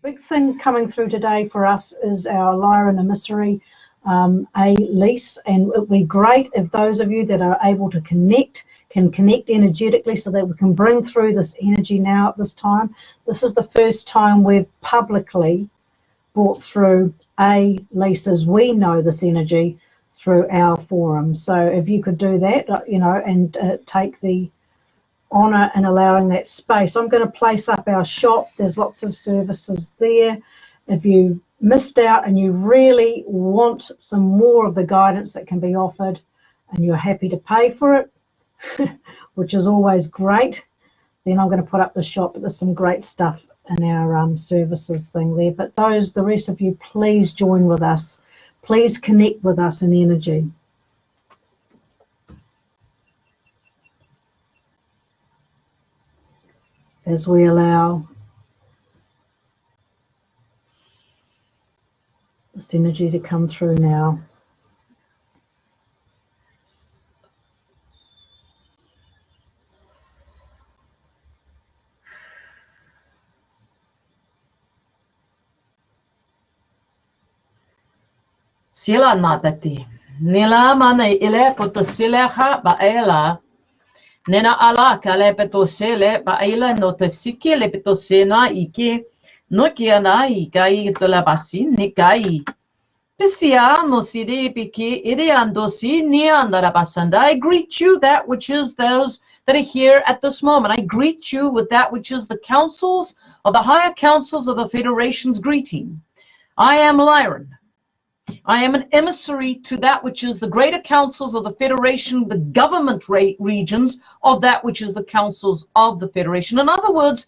big thing coming through today for us is our Lyran Emissary, A-Leec, and it would be great if those of you that are able to can connect energetically so that we can bring through this energy now at this time. This is the first time we've publicly brought through A-Leec as we know this energy through our forum. So if you could do that, you know, and take the honour in allowing that space. I'm going to place up our shop. There's lots of services there. If you missed out and you really want some more of the guidance that can be offered and you're happy to pay for it, which is always great, then I'm going to put up the shop. But there's some great stuff in our services thing there. But the rest of you, please join with us. Please connect with us in energy. As we allow this energy to come through now. Sila natati. Nila mana ile potosileha baela. Nena ala kale petosele baela notasiki le petosena ike no kiana ikai tola basi nikai. Pisia no sidi piki idiandosi niandara basanda. I greet you, that which is those that are here at this moment. I greet you with that which is the councils of the higher councils of the Federation's greeting. I am Lyran. I am an emissary to that which is the greater councils of the Federation, the government regions of that which is the councils of the Federation. In other words,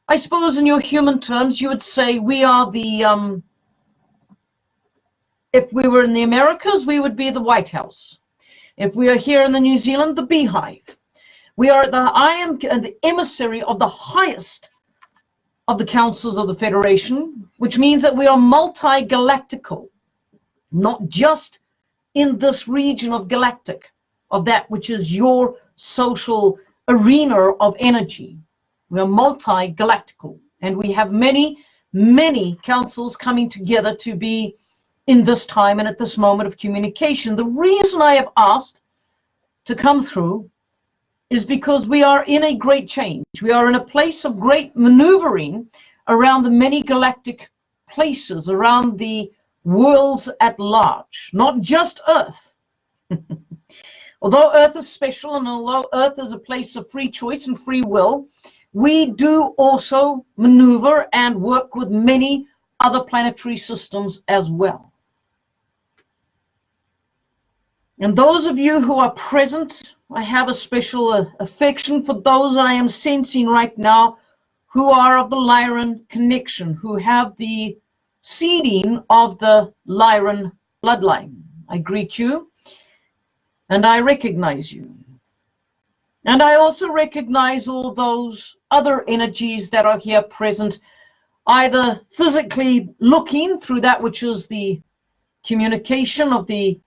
I suppose in your human terms, you would say we are the, if we were in the Americas, we would be the White House. If we are here in the New Zealand, the Beehive. I am the emissary of the highest of the councils of the Federation, which means that we are multi-galactical. Not just in this region of Galactic, of that which is your social arena of energy. We are multi-galactical, and we have many, many councils coming together to be in this time and at this moment of communication. The reason I have asked to come through is because we are in a great change. We are in a place of great maneuvering around the many galactic places, around the worlds at large, not just Earth. Although Earth is special, and although Earth is a place of free choice and free will, we do also maneuver and work with many other planetary systems as well. And those of you who are present, I have a special affection for those I am sensing right now who are of the Lyran connection, who have the seeding of the Lyran bloodline. I greet you and I recognize you. And I also recognize all those other energies that are here present, either physically looking through that which is the communication of the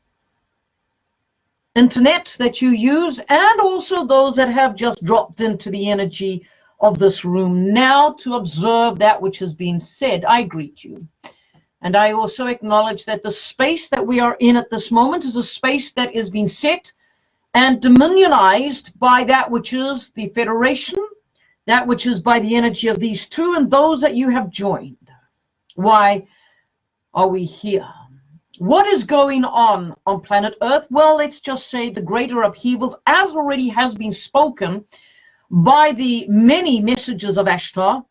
internet that you use, and also those that have just dropped into the energy of this room now to observe that which has been said. I greet you. And I also acknowledge that the space that we are in at this moment is a space that is being set and dominionized by that which is the Federation, that which is by the energy of these two and those that you have joined. Why are we here? What is going on planet Earth? Well, let's just say the greater upheavals, as already has been spoken by the many messages of Ashtar,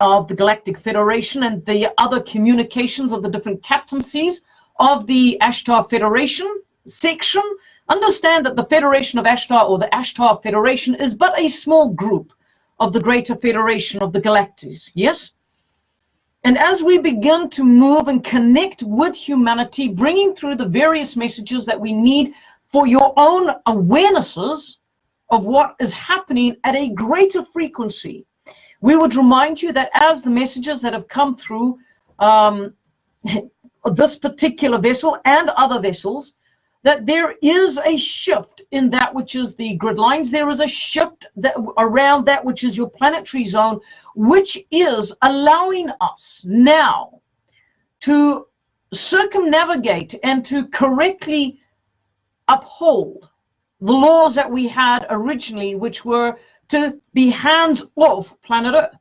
of the Galactic Federation, and the other communications of the different captaincies of the Ashtar Federation section. Understand that the Federation of Ashtar, or the Ashtar Federation, is but a small group of the greater Federation of the Galactics, yes? And as we begin to move and connect with humanity, bringing through the various messages that we need for your own awarenesses of what is happening at a greater frequency, we would remind you that as the messages that have come through this particular vessel and other vessels, that there is a shift in that which is the grid lines. There is a shift around that which is your planetary zone, which is allowing us now to circumnavigate and to correctly uphold the laws that we had originally, which were to be hands off planet Earth.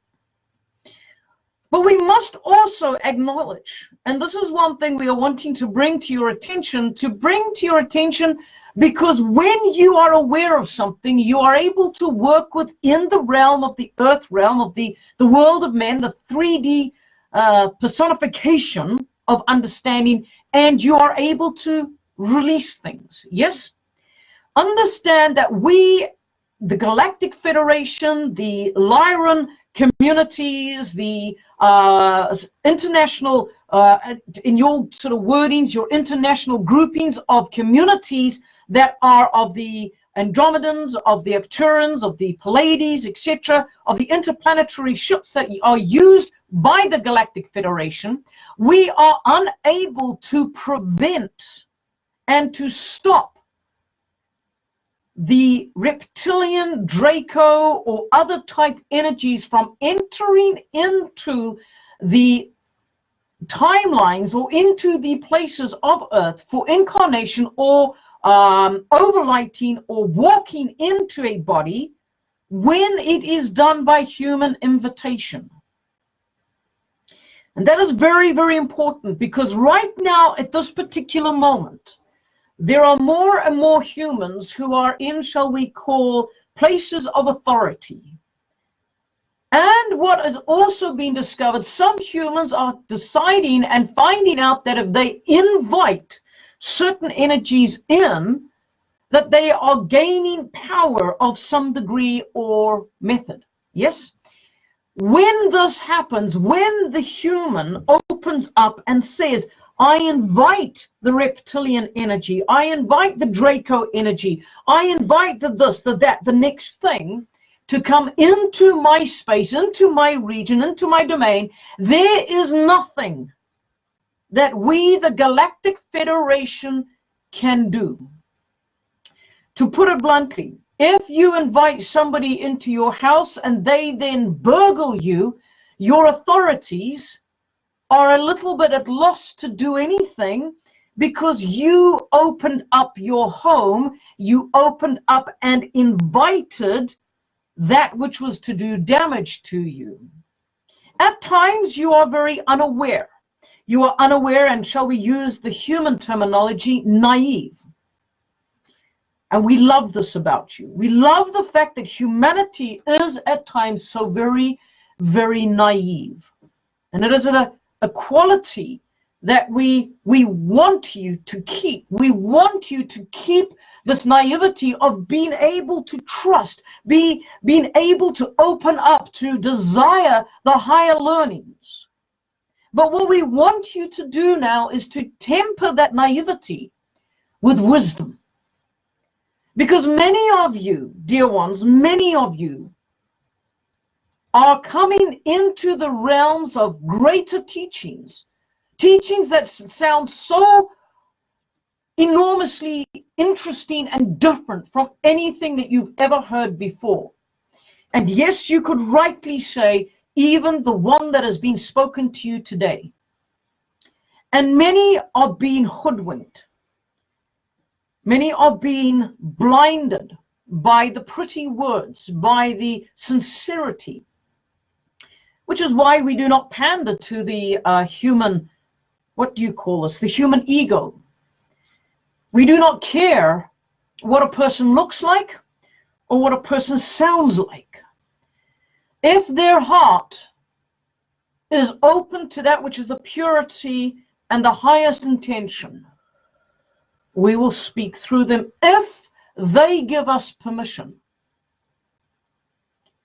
But we must also acknowledge, and this is one thing we are wanting to bring to your attention, because when you are aware of something, you are able to work within the realm of the earth realm, of the world of men, the 3D personification of understanding, and you are able to release things. Yes? Understand that we, the Galactic Federation, the Lyran communities, the international, in your sort of wordings, your international groupings of communities that are of the Andromedans, of the Arcturans, of the Pleiades, etc., of the interplanetary ships that are used by the Galactic Federation, we are unable to prevent and to stop the reptilian, Draco, or other type energies from entering into the timelines or into the places of Earth for incarnation or overlighting or walking into a body when it is done by human invitation. And that is very, very important, because right now at this particular moment, there are more and more humans who are in, shall we call, places of authority. And what has also been discovered, some humans are deciding and finding out that if they invite certain energies in, that they are gaining power of some degree or method. Yes? When this happens, when the human opens up and says, I invite the reptilian energy, I invite the Draco energy, I invite the this, the that, the next thing to come into my space, into my region, into my domain, there is nothing that we, the Galactic Federation, can do. To put it bluntly, if you invite somebody into your house and they then burgle you, your authorities are a little bit at loss to do anything, because you opened up your home, you opened up and invited that which was to do damage to you. At times you are very unaware. You are unaware, and shall we use the human terminology, naive. And we love this about you. We love the fact that humanity is at times so very, very naive. And it is a quality that we want you to keep. We want you to keep this naivety of being able to trust, being able to open up, to desire the higher learnings. But what we want you to do now is to temper that naivety with wisdom. Because many of you, dear ones, many of you are coming into the realms of greater teachings, teachings that sound so enormously interesting and different from anything that you've ever heard before. And yes, you could rightly say, even the one that has been spoken to you today. And many are being hoodwinked. Many are being blinded by the pretty words, by the sincerity, which is why we do not pander to the human, what do you call this, the human ego. We do not care what a person looks like or what a person sounds like. If their heart is open to that which is the purity and the highest intention, we will speak through them if they give us permission.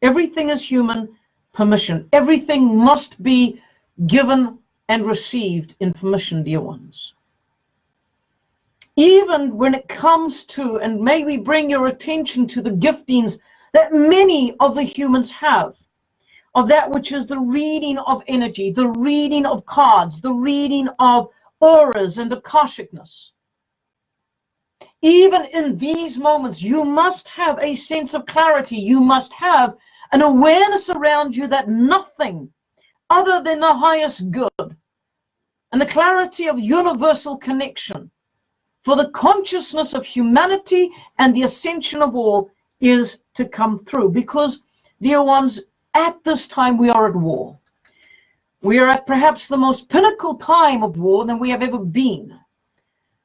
Everything is human permission. Everything must be given and received in permission, dear ones. Even when it comes to, and may we bring your attention to the giftings that many of the humans have, of that which is the reading of energy, the reading of cards, the reading of auras and akashicness. even in these moments, you must have a sense of clarity. You must have an awareness around you that nothing other than the highest good and the clarity of universal connection for the consciousness of humanity and the ascension of all is to come through. Because, dear ones, at this time we are at war. We are at perhaps the most pinnacle time of war than we have ever been,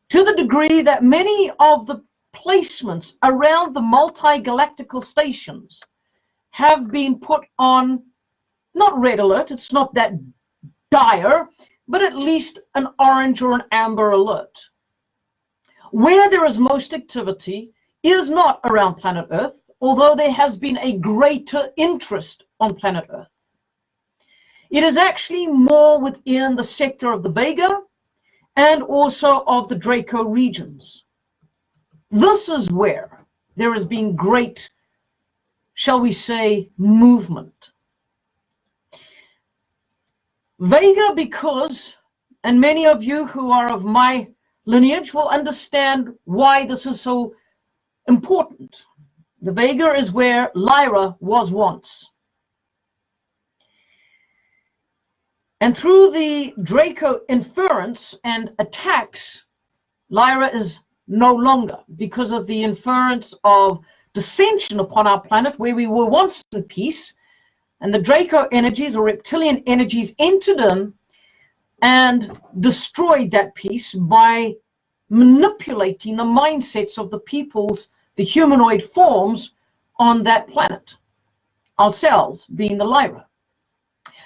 to the degree that many of the placements around the multi-galactical stations have been put on, not red alert, it's not that dire, but at least an orange or an amber alert. Where there is most activity is not around planet Earth, although there has been a greater interest on planet Earth. It is actually more within the sector of the Vega and also of the Draco regions. This is where there has been great, shall we say, movement. Vega because, and many of you who are of my lineage will understand why this is so important. The Vega is where Lyra was once. And through the Draco inference and attacks, Lyra is no longer, because of the inference of dissension upon our planet where we were once in peace, and the Draco energies or reptilian energies entered in and destroyed that peace by manipulating the mindsets of the peoples, the humanoid forms on that planet, ourselves being the Lyra.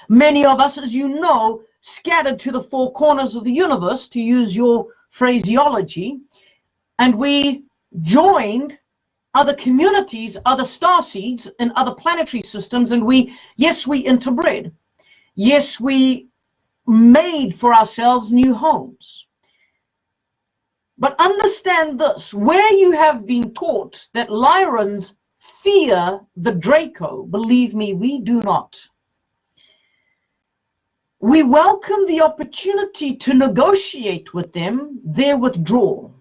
Many of us, as you know, scattered to the four corners of the universe, to use your phraseology, and we joined other communities, other star seeds in other planetary systems, and yes, we interbred. Yes, we made for ourselves new homes. But understand this, where you have been taught that Lyrans fear the Draco, believe me, we do not. We welcome the opportunity to negotiate with them their withdrawal.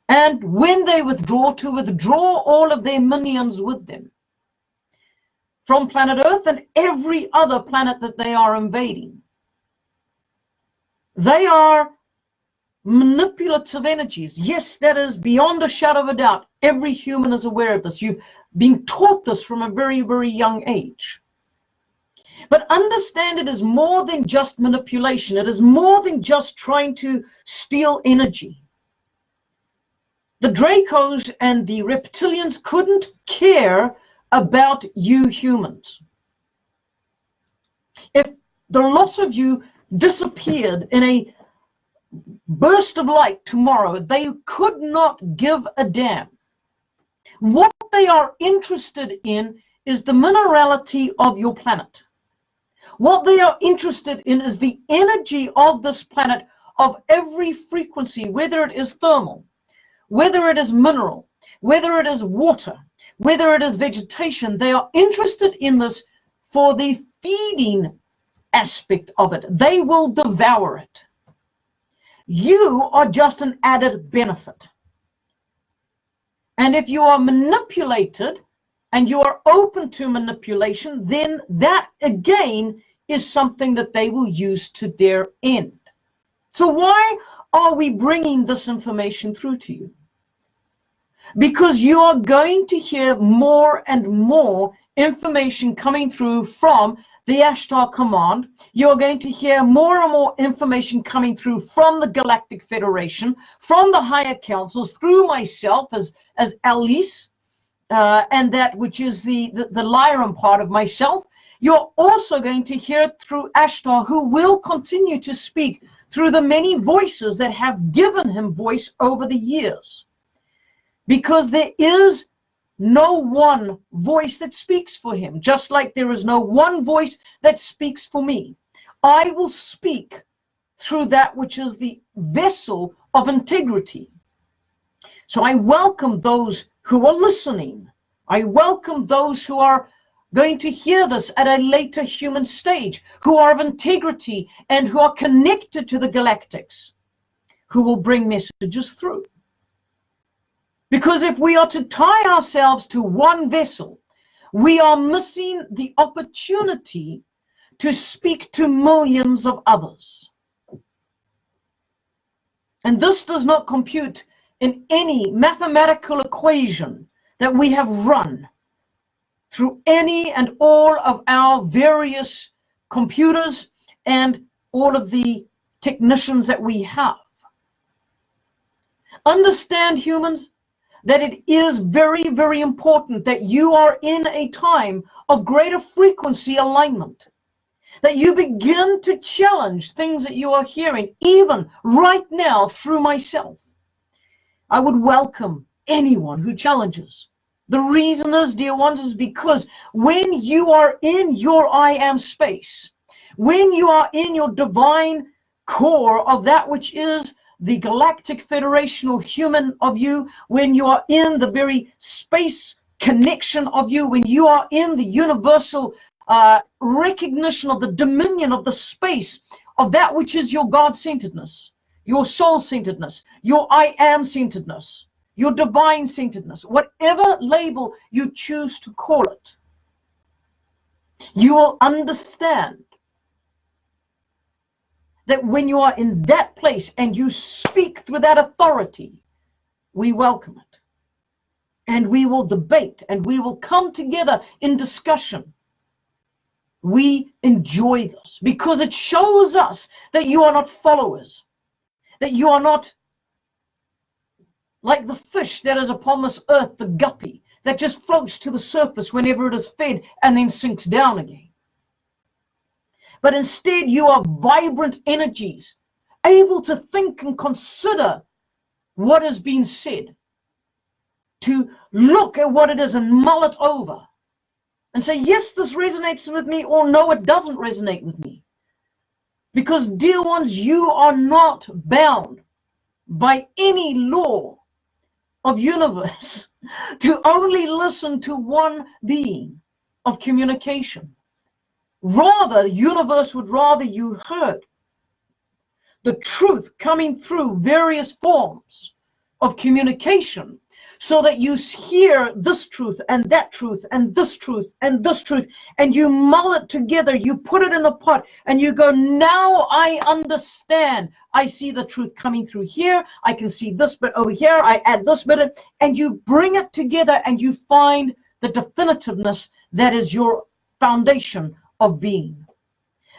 And when they withdraw, to withdraw all of their minions with them from planet Earth and every other planet that they are invading. They are manipulative energies. Yes, that is beyond a shadow of a doubt. Every human is aware of this. You've been taught this from a very, very young age. But understand, it is more than just manipulation. It is more than just trying to steal energy. The Dracos and the reptilians couldn't care about you humans. If the lot of you disappeared in a burst of light tomorrow, they could not give a damn. What they are interested in is the minerality of your planet. What they are interested in is the energy of this planet, of every frequency, whether it is thermal, whether it is mineral, whether it is water, whether it is vegetation. They are interested in this for the feeding aspect of it. They will devour it. You are just an added benefit. And if you are manipulated and you are open to manipulation, then that again is something that they will use to their end. So why are we bringing this information through to you? Because you are going to hear more and more information coming through from the Ashtar Command. You're going to hear more and more information coming through from the Galactic Federation, from the higher councils, through myself as Â-Leec, and that which is the Lyran part of myself. You're also going to hear it through Ashtar, who will continue to speak through the many voices that have given him voice over the years. Because there is no one voice that speaks for him, just like there is no one voice that speaks for me. I will speak through that which is the vessel of integrity. So I welcome those who are listening. I welcome those who are going to hear this at a later human stage, who are of integrity and who are connected to the Galactics, who will bring messages through. Because if we are to tie ourselves to one vessel, we are missing the opportunity to speak to millions of others. And this does not compute in any mathematical equation that we have run through any and all of our various computers and all of the technicians that we have. Understand, humans, that it is very, very important that you are in a time of greater frequency alignment, that you begin to challenge things that you are hearing, even right now through myself. I would welcome anyone who challenges. The reason is, dear ones, is because when you are in your I am space, when you are in your divine core of that which is the galactic federational human of you, when you are in the very space connection of you, when you are in the universal recognition of the dominion of the space of that which is your God-centeredness, your soul-centeredness, your I am-centeredness, your divine-centeredness, whatever label you choose to call it, you will understand that when you are in that place and you speak through that authority, we welcome it. And we will debate and we will come together in discussion. We enjoy this because it shows us that you are not followers, that you are not like the fish that is upon this earth, the guppy, that just floats to the surface whenever it is fed and then sinks down again. But instead you are vibrant energies, able to think and consider what has been said, to look at what it is and mull it over and say, yes, this resonates with me, or no, it doesn't resonate with me. Because, dear ones, you are not bound by any law of universe to only listen to one being of communication. Rather, the universe would rather you heard the truth coming through various forms of communication, so that you hear this truth and that truth and this truth and this truth, and you mull it together, you put it in a pot, and you go, now I understand. I see the truth coming through here. I can see this bit over here. I add this bit, and you bring it together and you find the definitiveness that is your foundation of being.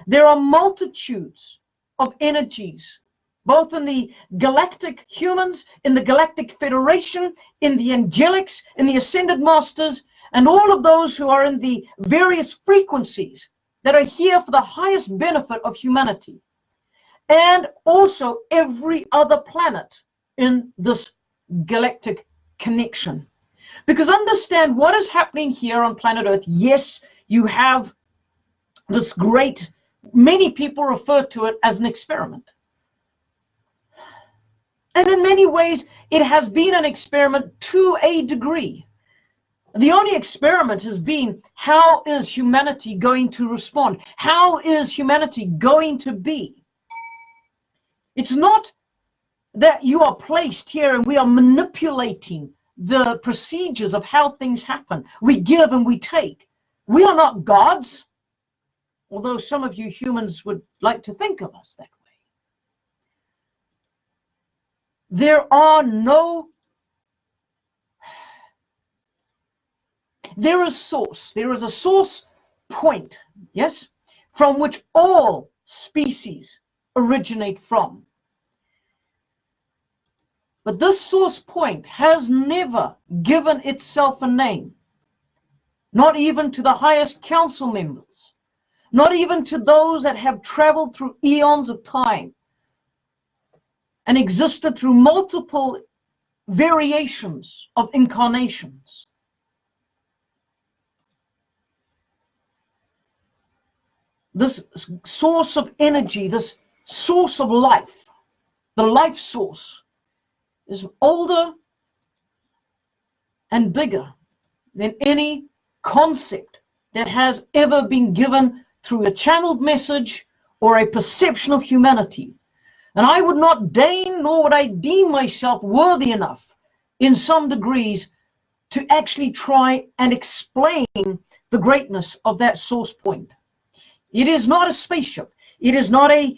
There are multitudes of energies, both in the galactic humans, in the galactic federation, in the angelics, in the ascended masters, and all of those who are in the various frequencies that are here for the highest benefit of humanity, and also every other planet in this galactic connection. Because understand what is happening here on planet Earth. Yes, you have this great, many people refer to it as an experiment. And in many ways, it has been an experiment to a degree. The only experiment has been, how is humanity going to respond? How is humanity going to be? It's not that you are placed here and we are manipulating the procedures of how things happen. We give and we take. We are not gods, although some of you humans would like to think of us that way. There is a source point, yes, from which all species originate from. But this source point has never given itself a name, not even to the highest council members, not even to those that have traveled through eons of time and existed through multiple variations of incarnations. This source of energy, this source of life, the life source, is older and bigger than any concept that has ever been given through a channeled message or a perception of humanity. And I would not deign, nor would I deem myself worthy enough in some degrees to actually try and explain the greatness of that source point. It is not a spaceship. It is not a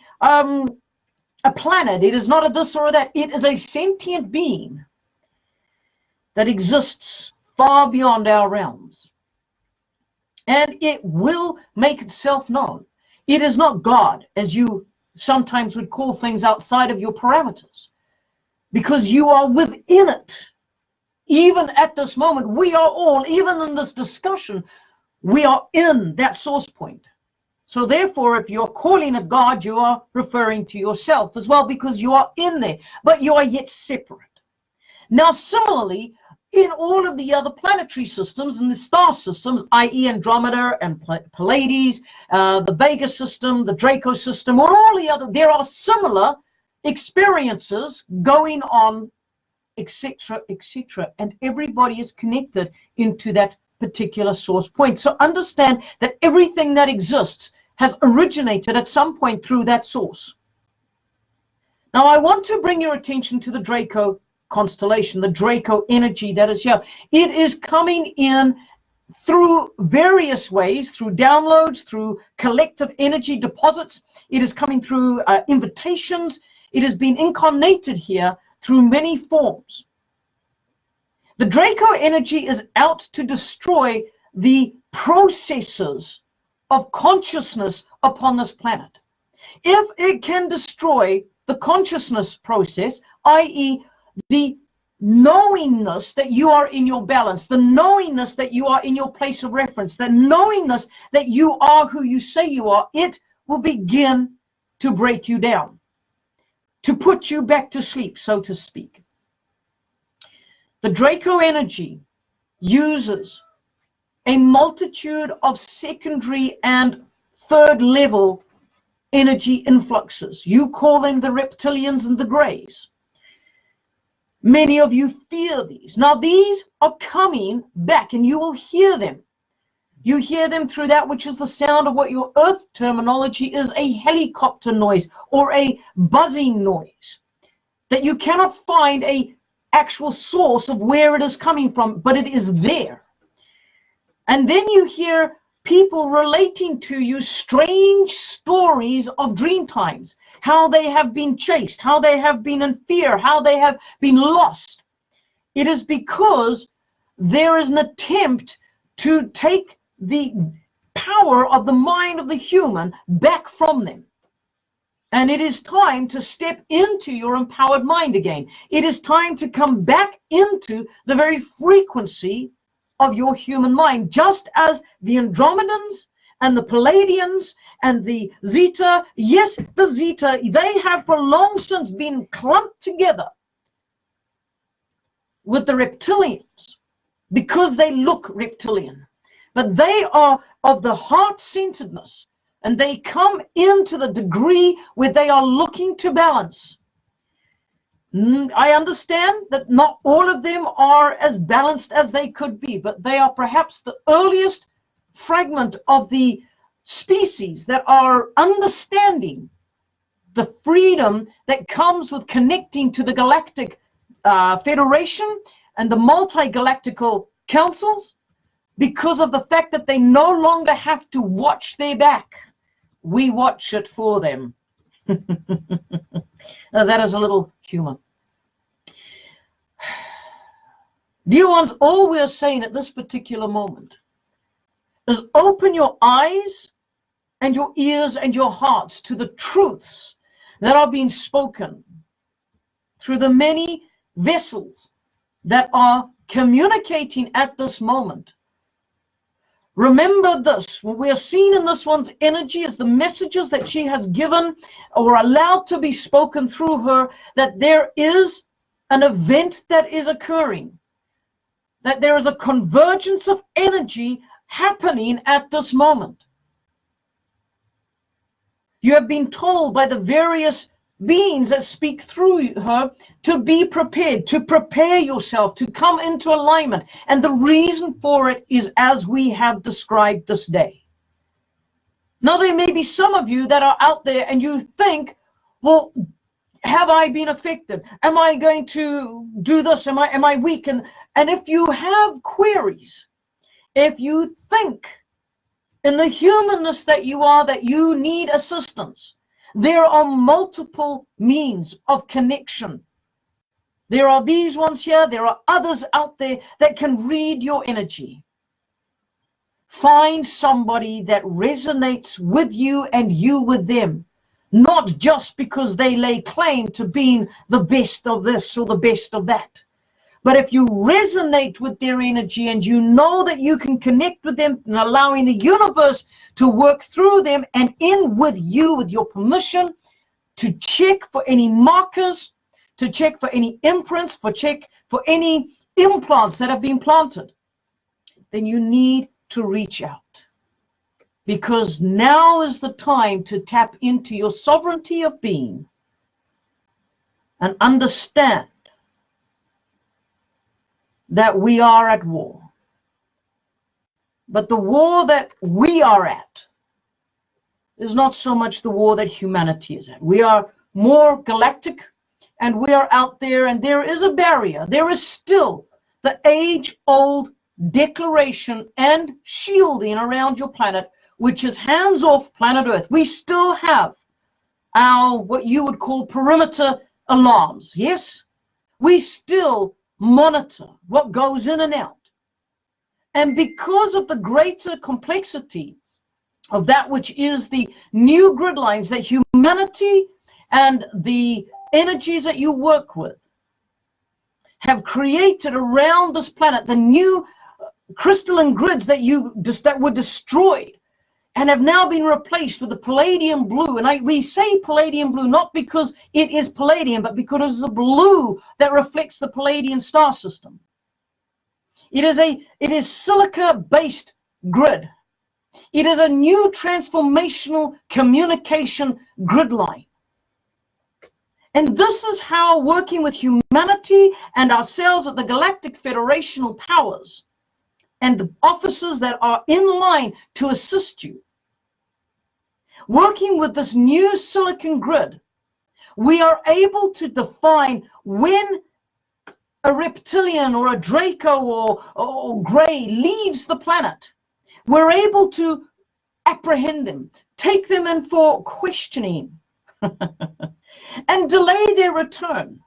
planet. It is not a this or a that. It is a sentient being that exists far beyond our realms. And it will make itself known. It is not God, as you sometimes would call things outside of your parameters, because you are within it. Even at this moment, we are all, even in this discussion, we are in that source point. So therefore, if you're calling it God, you are referring to yourself as well, because you are in there, but you are yet separate. Now, similarly, in all of the other planetary systems and the star systems, i.e. Andromeda and Pleiades, the Vega system, the Draco system, or all the other, there are similar experiences going on, etc., etc., and everybody is connected into that particular source point. So understand that everything that exists has originated at some point through that source. Now, I want to bring your attention to the Draco constellation, the Draco energy that is here. It is coming in through various ways, through downloads, through collective energy deposits. It is coming through invitations. It has been incarnated here through many forms. The Draco energy is out to destroy the processes of consciousness upon this planet. If it can destroy the consciousness process, i.e. the knowingness that you are in your balance, the knowingness that you are in your place of reference, the knowingness that you are who you say you are, it will begin to break you down, to put you back to sleep, so to speak. The Draco energy uses a multitude of secondary and third level energy influxes. You call them the reptilians and the greys. Many of you fear these. Now these are coming back and you will hear them. You hear them through that which is the sound of what your earth terminology is, a helicopter noise or a buzzing noise. That you cannot find a actual source of where it is coming from, but it is there. And then you hear people relating to you strange stories of dream times, how they have been chased, how they have been in fear, how they have been lost. It is because there is an attempt to take the power of the mind of the human back from them. And it is time to step into your empowered mind again. It is time to come back into the very frequency of your human mind, just as the Andromedans and the Palladians and the Zeta, yes, the Zeta, they have for long since been clumped together with the reptilians because they look reptilian, but they are of the heart-centeredness, and they come into the degree where they are looking to balance. I understand that not all of them are as balanced as they could be, but they are perhaps the earliest fragment of the species that are understanding the freedom that comes with connecting to the Galactic Federation and the multi-galactical councils, because of the fact that they no longer have to watch their back. We watch it for them. That is a little humor. Dear ones, all we are saying at this particular moment is open your eyes and your ears and your hearts to the truths that are being spoken through the many vessels that are communicating at this moment. Remember this, what we are seeing in this one's energy is the messages that she has given or allowed to be spoken through her, that there is an event that is occurring, that there is a convergence of energy happening at this moment. You have been told by the various beings that speak through her to be prepared, to prepare yourself, to come into alignment. And the reason for it is as we have described this day. Now, there may be some of you that are out there and you think, well, have I been affected? Am I going to do this? Am I weak? And if you have queries, if you think in the humanness that you are, that you need assistance, there are multiple means of connection. There are these ones here. There are others out there that can read your energy. Find somebody that resonates with you and you with them. Not just because they lay claim to being the best of this or the best of that. But if you resonate with their energy and you know that you can connect with them and allowing the universe to work through them and in with you with your permission to check for any markers, to check for any imprints, check for any implants that have been planted, then you need to reach out. Because now is the time to tap into your sovereignty of being and understand that we are at war. But the war that we are at is not so much the war that humanity is at. We are more galactic, and we are out there, and there is a barrier. There is still the age-old declaration and shielding around your planet, which is hands off planet Earth. We still have our, what you would call, perimeter alarms. Yes, we still monitor what goes in and out. And because of the greater complexity of that which is the new grid lines that humanity and the energies that you work with have created around this planet, the new crystalline grids that were destroyed and have now been replaced with the palladium blue. And we say palladium blue not because it is palladium, but because it is a blue that reflects the Palladian star system. It is silica-based grid. It is a new transformational communication grid line. And this is how working with humanity and ourselves at the Galactic Federational powers and the officers that are in line to assist you, working with this new silicon grid, we are able to define when a reptilian or a Draco or Grey leaves the planet. We're able to apprehend them, take them in for questioning, and delay their return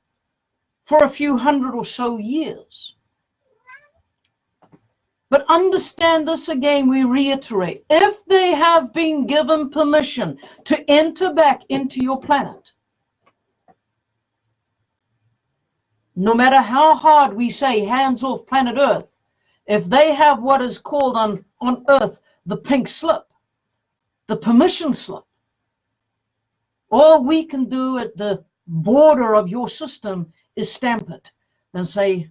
for a few hundred or so years. But understand this again, we reiterate, if they have been given permission to enter back into your planet, no matter how hard we say hands off planet Earth, if they have what is called on Earth the pink slip, the permission slip, all we can do at the border of your system is stamp it and say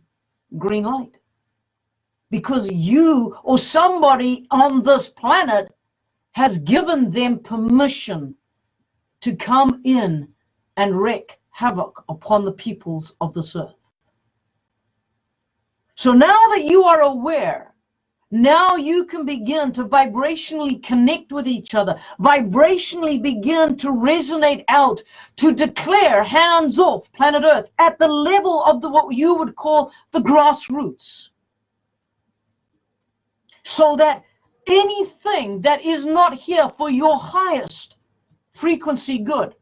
green light. Because you or somebody on this planet has given them permission to come in and wreak havoc upon the peoples of this earth. So now that you are aware, now you can begin to vibrationally connect with each other, vibrationally begin to resonate out, to declare hands off planet Earth at the level of what you would call the grassroots. So that anything that is not here for your highest frequency good,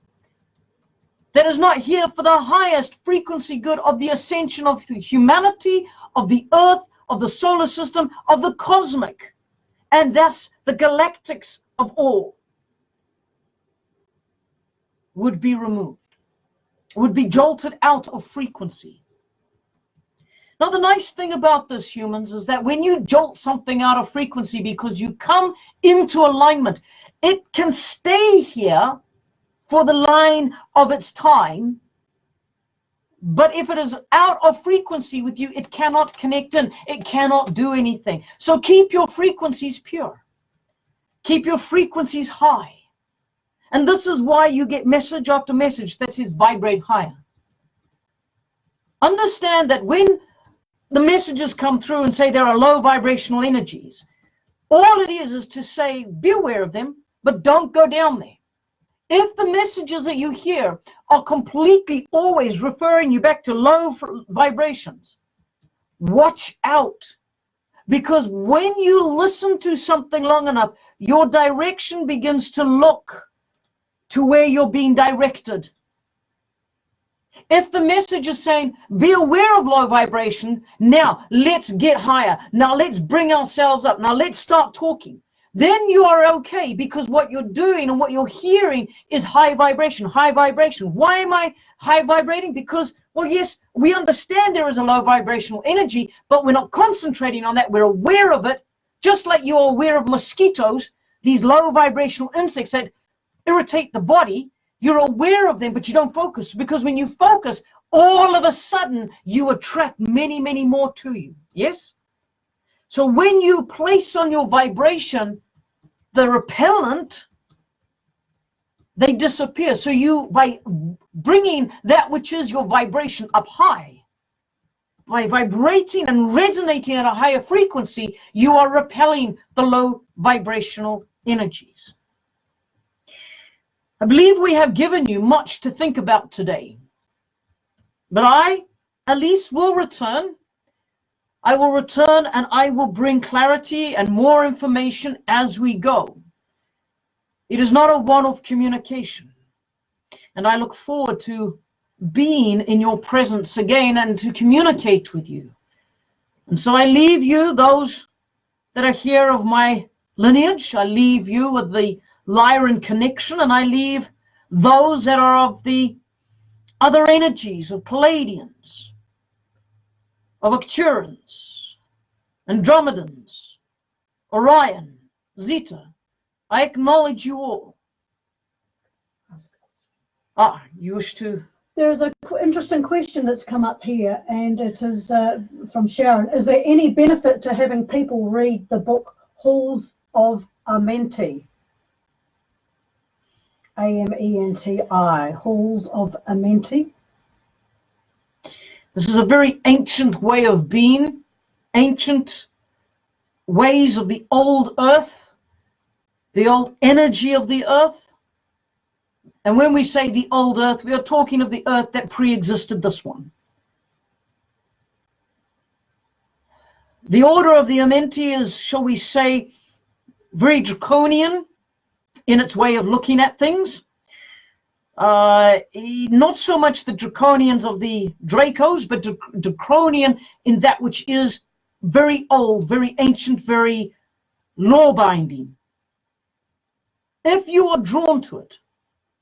that is not here for the highest frequency good of the ascension of the humanity, of the earth, of the solar system, of the cosmic, and thus the galactics of all, would be removed, would be jolted out of frequency. Now, the nice thing about this, humans, is that when you jolt something out of frequency because you come into alignment, it can stay here for the line of its time. But if it is out of frequency with you, it cannot connect in. It cannot do anything. So keep your frequencies pure. Keep your frequencies high. And this is why you get message after message that says vibrate higher. Understand that when the messages come through and say there are low vibrational energies, all it is to say, be aware of them, but don't go down there. If the messages that you hear are completely always referring you back to low vibrations, watch out. Because when you listen to something long enough, your direction begins to look to where you're being directed. If the message is saying, be aware of low vibration, now let's get higher, now let's bring ourselves up, now let's start talking, then you are okay, because what you're doing and what you're hearing is high vibration, high vibration. Why am I high vibrating? Because, well, yes, we understand there is a low vibrational energy, but we're not concentrating on that. We're aware of it, just like you're aware of mosquitoes, these low vibrational insects that irritate the body. You're aware of them, but you don't focus, because when you focus, all of a sudden you attract many, many more to you. Yes? So when you place on your vibration the repellent, they disappear. So you, by bringing that which is your vibration up high, by vibrating and resonating at a higher frequency, you are repelling the low vibrational energies. I believe we have given you much to think about today. But I, at least, will return. I will return and I will bring clarity and more information as we go. It is not a one-off communication. And I look forward to being in your presence again and to communicate with you. And so I leave you, those that are here of my lineage, I leave you with the Lyran connection, and I leave those that are of the other energies of Palladians, of Arcturans, Andromedans, Orion, Zeta. I acknowledge you all. You wish to? There is an interesting question that's come up here, and it is from Sharon. Is there any benefit to having people read the book Halls of Amenti? A-M-E-N-T-I, Halls of Amenti. This is a very ancient way of being, ancient ways of the old earth, the old energy of the earth. And when we say the old earth, we are talking of the earth that pre-existed this one. The order of the Amenti is, shall we say, very draconian in its way of looking at things. Not so much the draconians of the Dracos, but draconian in that which is very old, very ancient, very law-binding. If you are drawn to it,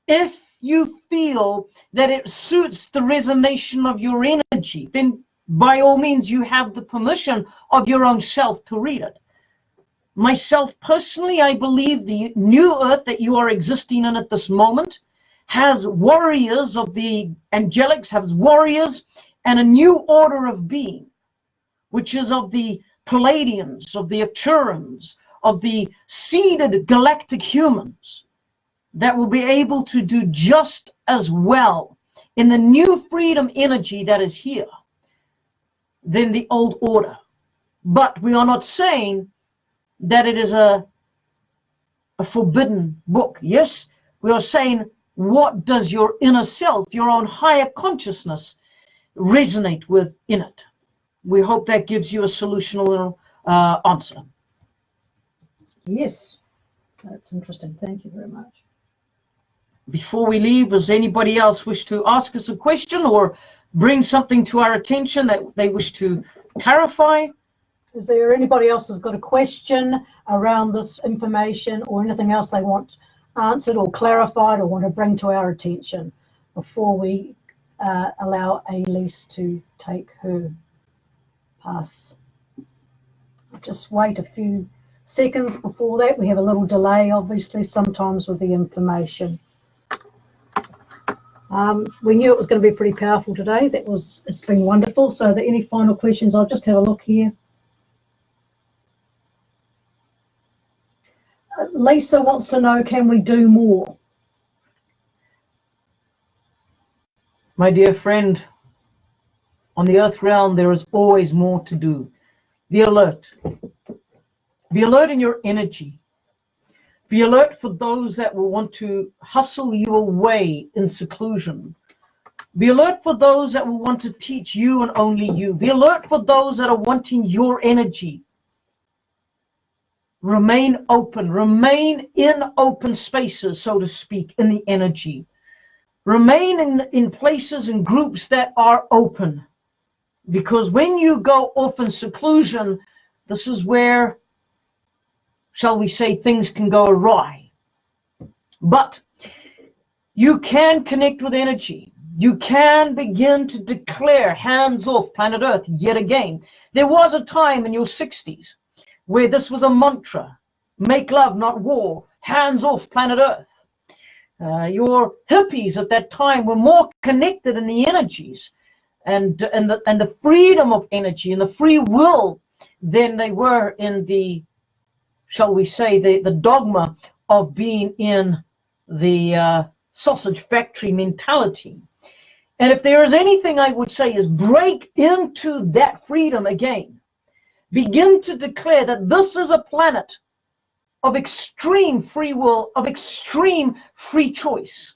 if you feel that it suits the resonation of your energy, then by all means you have the permission of your own self to read it. Myself personally, I believe the new earth that you are existing in at this moment has warriors of the angelics, has warriors and a new order of being, which is of the Palladians, of the Arcturans, of the seeded galactic humans, that will be able to do just as well in the new freedom energy that is here than the old order. But we are not saying that it is a forbidden book. Yes, we are saying, what does your inner self, your own higher consciousness, resonate with in it? We hope that gives you a solutional answer. Yes, that's interesting. Thank you very much. Before we leave, does anybody else wish to ask us a question or bring something to our attention that they wish to clarify? Is there anybody else that's got a question around this information or anything else they want answered or clarified or want to bring to our attention before we allow A-Leec to take her pass? I'll just wait a few seconds before that. We have a little delay, obviously, sometimes with the information. We knew it was going to be pretty powerful today. It's been wonderful. So are there any final questions? I'll just have a look here. Lisa wants to know, can we do more? My dear friend, on the earth realm, there is always more to do. Be alert. Be alert in your energy. Be alert for those that will want to hustle you away in seclusion. Be alert for those that will want to teach you and only you. Be alert for those that are wanting your energy. Remain open. Remain in open spaces, so to speak, in the energy. Remain in places and groups that are open. Because when you go off in seclusion, this is where, shall we say, things can go awry. But you can connect with energy. You can begin to declare hands off planet Earth yet again. There was a time in your 60s where this was a mantra: make love, not war, hands off planet Earth. Your hippies at that time were more connected in the energies and the freedom of energy and the free will than they were in the, shall we say, the dogma of being in the sausage factory mentality. And if there is anything I would say is break into that freedom again. Begin to declare that this is a planet of extreme free will, of extreme free choice.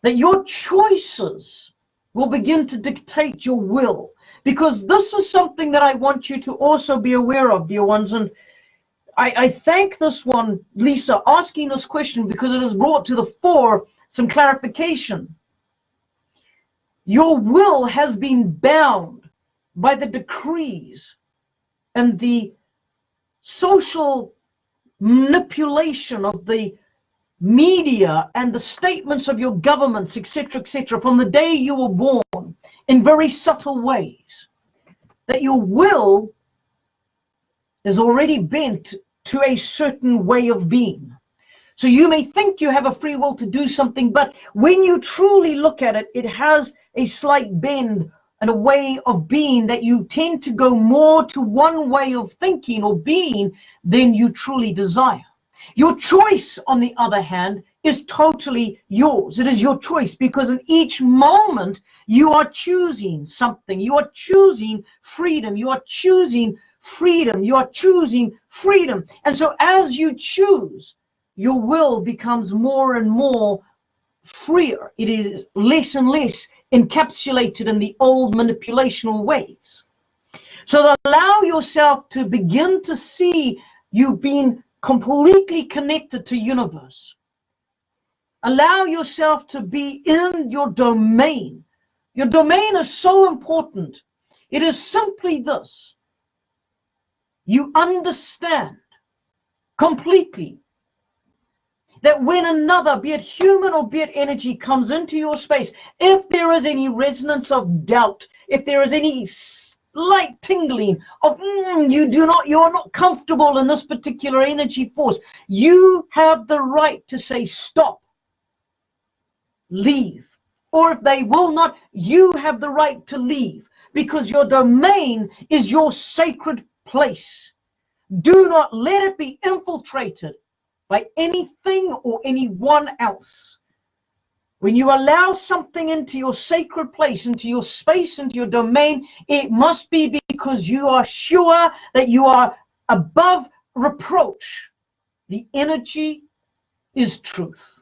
That your choices will begin to dictate your will. Because this is something that I want you to also be aware of, dear ones. And I thank this one, Lisa, asking this question, because it has brought to the fore some clarification. Your will has been bound by the decrees and the social manipulation of the media and the statements of your governments, etc., from the day you were born, in very subtle ways. That your will is already bent to a certain way of being. So you may think you have a free will to do something, but when you truly look at it, it has a slight bend and a way of being that you tend to go more to one way of thinking or being than you truly desire. Your choice, on the other hand, is totally yours. It is your choice, because in each moment you are choosing something. You are choosing freedom. You are choosing freedom. You are choosing freedom. And so as you choose, your will becomes more and more freer. It is less and less encapsulated in the old manipulational ways. So allow yourself to begin to see you being completely connected to universe. Allow yourself to be in your domain. Your domain is so important. It is simply this: you understand completely that when another, be it human or be it energy, comes into your space, if there is any resonance of doubt, if there is any slight tingling of you're not comfortable in this particular energy force, you have the right to say stop, leave. Or if they will not, you have the right to leave, because your domain is your sacred place. Do not let it be infiltrated by anything or anyone else. When you allow something into your sacred place, into your space, into your domain, it must be because you are sure that you are above reproach. The energy is truth.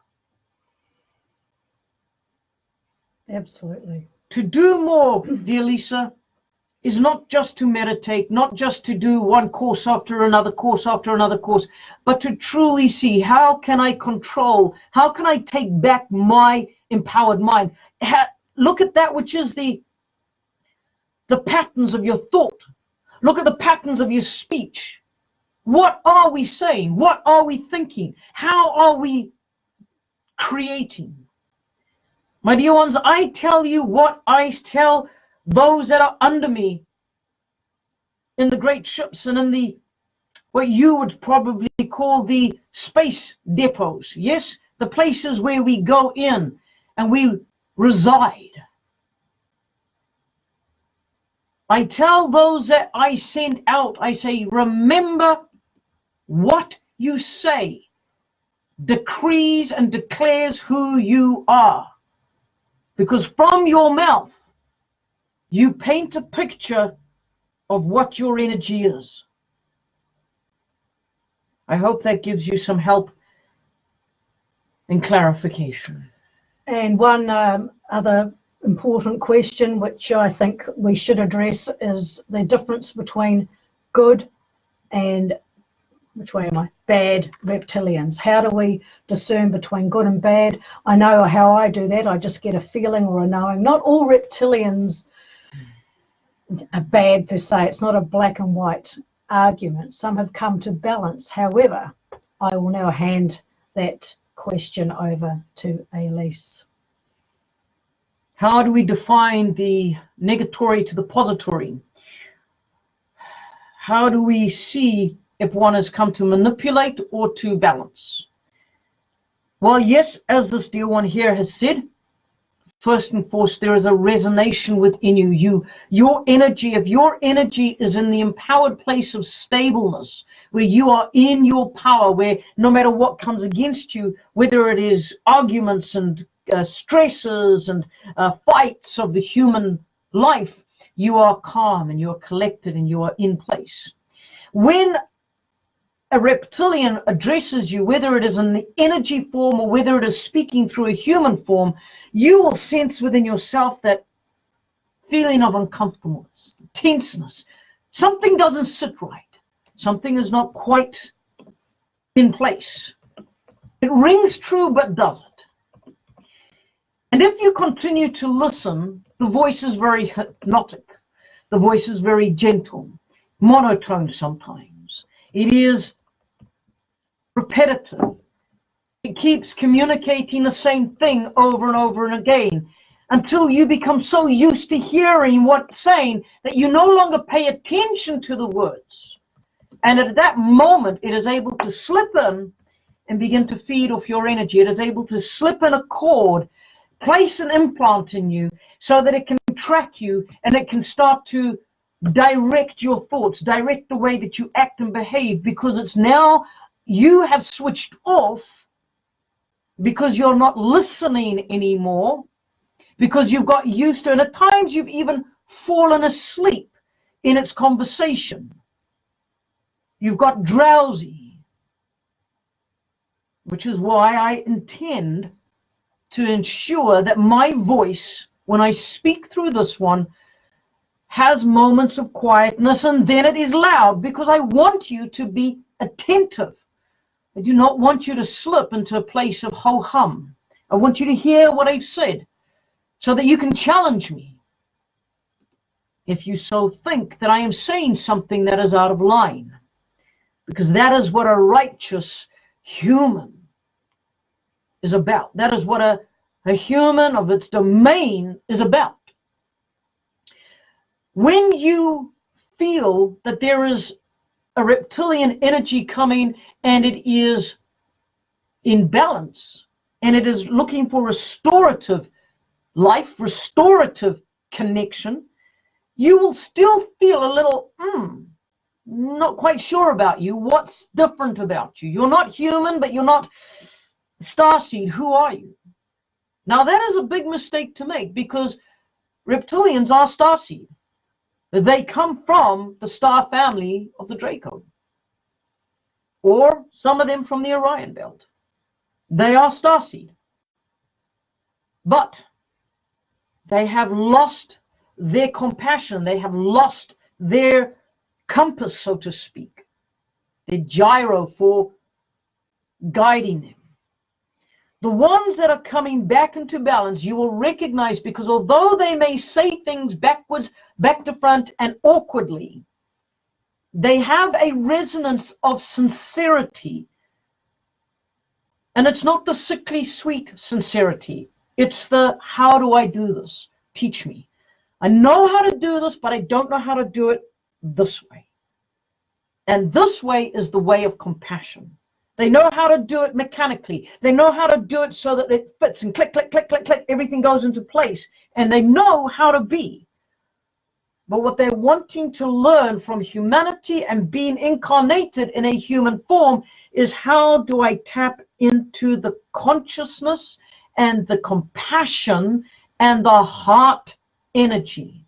Absolutely. To do more, dear Lisa, is not just to meditate, not just to do one course after another course after another course, but to truly see, how can I control, how can I take back my empowered mind? Look at that which is the patterns of your thought. Look at the patterns of your speech. What are we saying? What are we thinking? How are we creating? My dear ones, I tell you what I tell those that are under me in the great ships and in the, what you would probably call the space depots. Yes, the places where we go in and we reside. I tell those that I send out, I say, remember what you say decrees and declares who you are. Because from your mouth, you paint a picture of what your energy is. I hope that gives you some help and clarification. And one other important question, which I think we should address, is the difference between good and, which way am I? Bad reptilians. How do we discern between good and bad? I know how I do that. I just get a feeling or a knowing. Not all reptilians are bad per se. It's not a black and white argument. Some have come to balance. However, I will now hand that question over to A-Leec. How do we define the negatory to the pository? How do we see if one has come to manipulate or to balance? Well, yes, as this dear one here has said, first and foremost, there is a resonation within you. Your energy, if your energy is in the empowered place of stableness, where you are in your power, where no matter what comes against you, whether it is arguments and stresses and fights of the human life, you are calm and you are collected and you are in place. When a reptilian addresses you, whether it is in the energy form or whether it is speaking through a human form, you will sense within yourself that feeling of uncomfortableness, tenseness. Something doesn't sit right. Something is not quite in place. It rings true but doesn't. And if you continue to listen, the voice is very hypnotic. The voice is very gentle, monotone sometimes. It is repetitive. It keeps communicating the same thing over and over and again until you become so used to hearing what's saying that you no longer pay attention to the words. And at that moment, it is able to slip in and begin to feed off your energy. It is able to slip in a cord, place an implant in you so that it can track you and it can start to direct your thoughts, direct the way that you act and behave, because it's now you have switched off, because you're not listening anymore, because you've got used to, and at times you've even fallen asleep in its conversation. You've got drowsy, which is why I intend to ensure that my voice, when I speak through this one, has moments of quietness and then it is loud, because I want you to be attentive. I do not want you to slip into a place of ho-hum. I want you to hear what I've said so that you can challenge me if you so think that I am saying something that is out of line, because that is what a righteous human is about. That is what a human of its domain is about. When you feel that there is a reptilian energy coming and it is in balance and it is looking for restorative life, restorative connection, you will still feel a little, not quite sure about you. What's different about you? You're not human, but you're not starseed. Who are you? Now that is a big mistake to make, because reptilians are starseed. They come from the star family of the Draco, or some of them from the Orion belt. They are starseed, but they have lost their compassion. They have lost their compass, so to speak, their gyro for guiding them. The ones that are coming back into balance, you will recognize, because although they may say things backwards, back to front, and awkwardly, they have a resonance of sincerity. And it's not the sickly sweet sincerity. It's the, how do I do this? Teach me. I know how to do this, but I don't know how to do it this way. And this way is the way of compassion. They know how to do it mechanically. They know how to do it so that it fits and click, click, click, click, click, everything goes into place. And they know how to be. But what they're wanting to learn from humanity and being incarnated in a human form is, how do I tap into the consciousness and the compassion and the heart energy?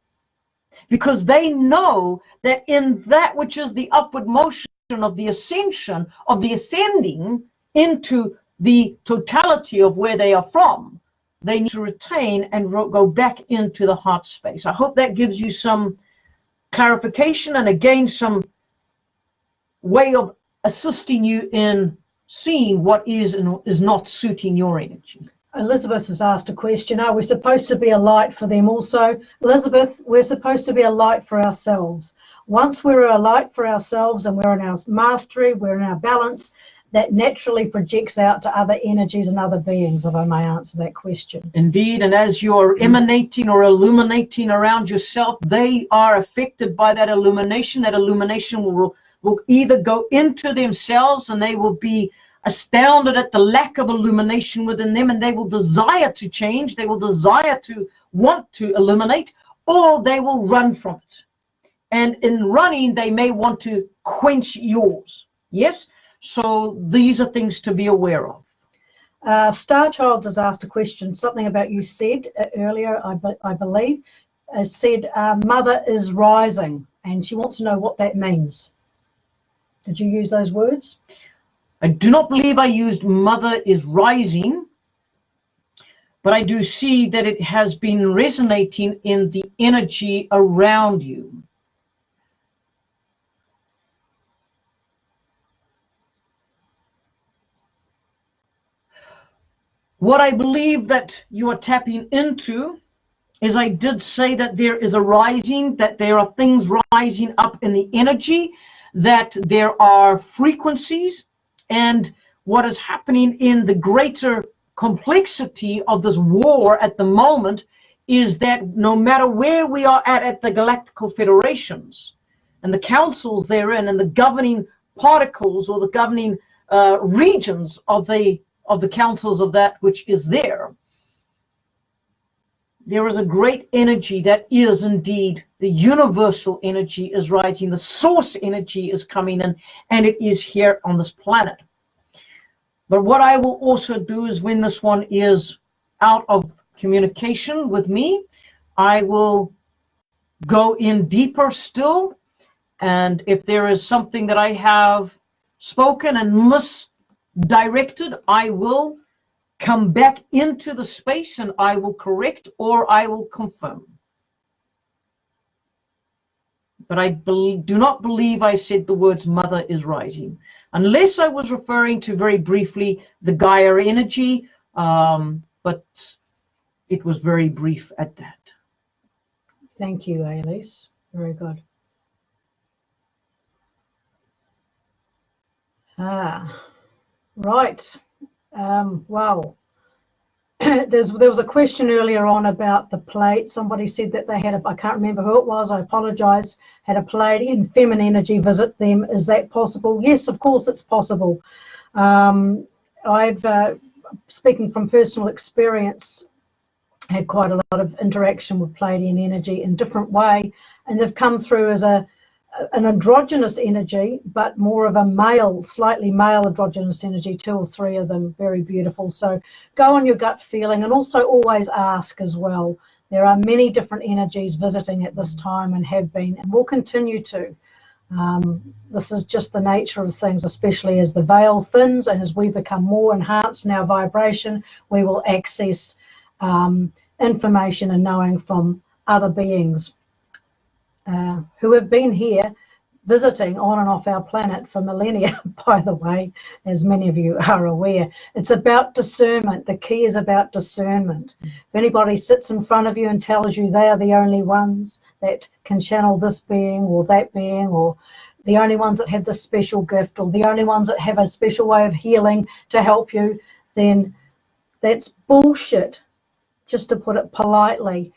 Because they know that in that which is the upward motion of the ascension, of the ascending into the totality of where they are from, they need to retain and go back into the heart space. I hope that gives you some clarification and again some way of assisting you in seeing what is and is not suiting your energy. Elizabeth has asked a question. Are we supposed to be a light for them also? Elizabeth, we're supposed to be a light for ourselves. Once we're a light for ourselves and we're in our mastery, we're in our balance, that naturally projects out to other energies and other beings, if I may answer that question. Indeed, and as you're emanating or illuminating around yourself, they are affected by that illumination. That illumination will either go into themselves and they will be astounded at the lack of illumination within them, and they will desire to change, they will desire to want to illuminate, or they will run from it. And in running, they may want to quench yours. Yes? So these are things to be aware of. Starchild has asked a question, something about you said earlier, I believe, said mother is rising, and she wants to know what that means. Did you use those words? I do not believe I used mother is rising, but I do see that it has been resonating in the energy around you. What I believe that you are tapping into is, I did say that there is a rising, that there are things rising up in the energy, that there are frequencies, and what is happening in the greater complexity of this war at the moment is that no matter where we are at the Galactical Federations and the councils therein and the governing particles or the governing regions of the councils of that which is there, there is a great energy that is indeed the universal energy is rising, the source energy is coming in, and it is here on this planet. But what I will also do is, when this one is out of communication with me, I will go in deeper still, and if there is something that I have spoken and misdirected, I will come back into the space and I will correct or I will confirm. But I do not believe I said the words mother is rising, unless I was referring to very briefly the Gaia energy, but it was very brief at that. Thank you, A-Leec. Very good. Right. Wow. There was a question earlier on about the plate. Somebody said that they had I can't remember who it was, I apologize, had a Pleiadian feminine energy visit them. Is that possible? Yes, of course it's possible. I've, speaking from personal experience, had quite a lot of interaction with Pleiadian energy in different way, and they've come through as an androgynous energy, but more of a male, slightly male androgynous energy, 2 or 3 of them, very beautiful. So go on your gut feeling, and also always ask as well. There are many different energies visiting at this time and have been and will continue to. This is just the nature of things, especially as the veil thins and as we become more enhanced in our vibration, we will access information and knowing from other beings who have been here visiting on and off our planet for millennia, by the way, as many of you are aware. It's about discernment. The key is about discernment. If anybody sits in front of you and tells you they are the only ones that can channel this being or that being, or the only ones that have this special gift, or the only ones that have a special way of healing to help you, then that's bullshit, just to put it politely.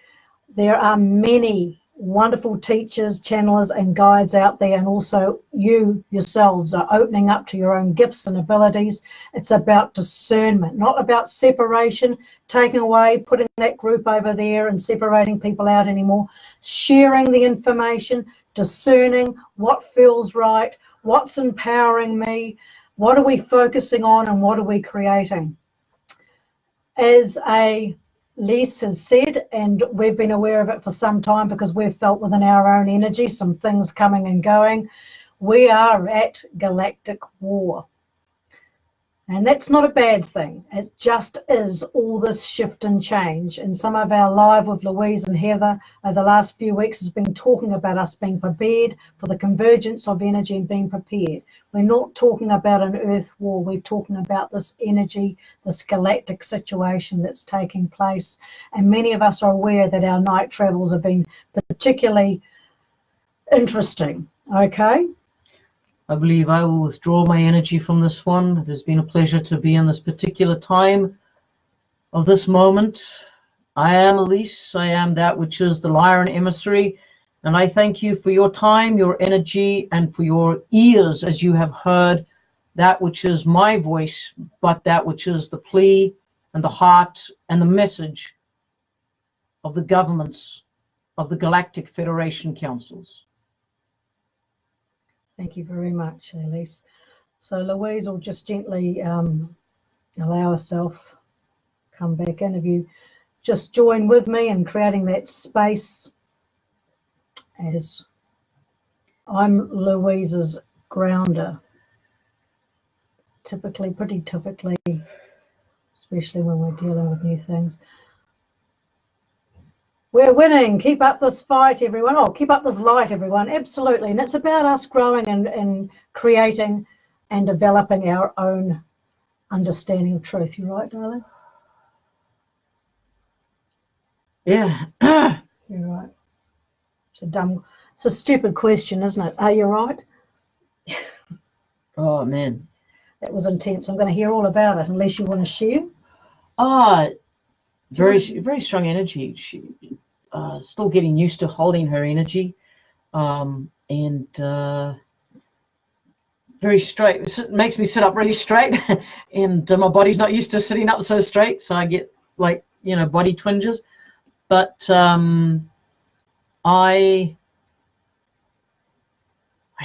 There are many wonderful teachers, channelers and guides out there, and also you yourselves are opening up to your own gifts and abilities. It's about discernment, not about separation, taking away, putting that group over there and separating people out anymore. Sharing the information, discerning what feels right, what's empowering me, what are we focusing on, and what are we creating. As a Lease has said, and we've been aware of it for some time because we've felt within our own energy some things coming and going. We are at galactic war. And that's not a bad thing. It just is all this shift and change. And some of our live with Louise and Heather over the last few weeks has been talking about us being prepared for the convergence of energy and being prepared. We're not talking about an earth war. We're talking about this energy, this galactic situation that's taking place. And many of us are aware that our night travels have been particularly interesting. Okay? I believe I will withdraw my energy from this one. It has been a pleasure to be in this particular time of this moment. I am Lease. I am that which is the Lyran Emissary. And I thank you for your time, your energy, and for your ears as you have heard that which is my voice, but that which is the plea and the heart and the message of the governments of the Galactic Federation Councils. Thank you very much, Â-Leec. So Louise will just gently allow herself come back in. If you just join with me in creating that space, as I'm Louise's grounder. Pretty typically, especially when we're dealing with new things. We're winning. Keep up this fight, everyone. Oh, keep up this light, everyone. Absolutely. And it's about us growing and creating and developing our own understanding of truth. You right, darling? Yeah. You're right. It's a stupid question, isn't it? Are you right? Oh, man. That was intense. I'm going to hear all about it unless you want to share. Very strong energy. She still getting used to holding her energy, and very straight. It makes me sit up really straight, and my body's not used to sitting up so straight, so I get like, you know, body twinges. But I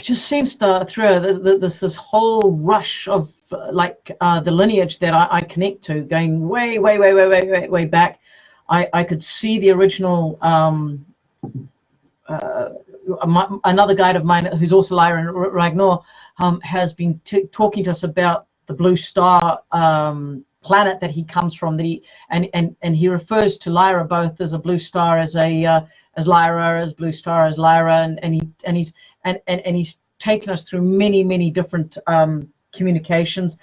just sensed through this whole rush of the lineage that I connect to, going way back. I could see the original, another guide of mine who's also Lyran Ragnar, has been talking to us about the blue star planet that he comes from, and he refers to Lyra both as a blue star, as Lyra, as blue star, as Lyra, and he's taken us through many different communications,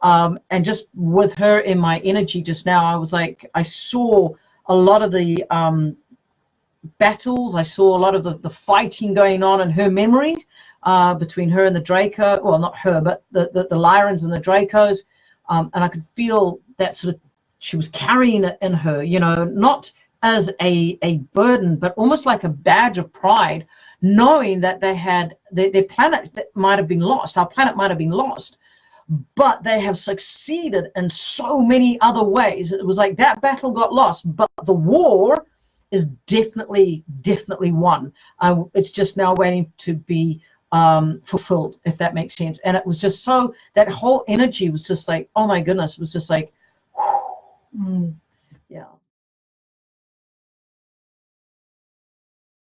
and just with her in my energy just now, I was like, I saw a lot of the battles. I saw a lot of the fighting going on in her memories between her and the Draco. Well, not her, but the Lyrans and the Dracos, and I could feel that sort of, she was carrying it in her, you know, not as a burden, but almost like a badge of pride, knowing that they had their planet that might have been lost. Our planet might have been lost, but they have succeeded in so many other ways. It was like that battle got lost, but the war is definitely won. It's just now waiting to be fulfilled, if that makes sense. And it was just so, that whole energy was just like, oh my goodness, it was just like, yeah.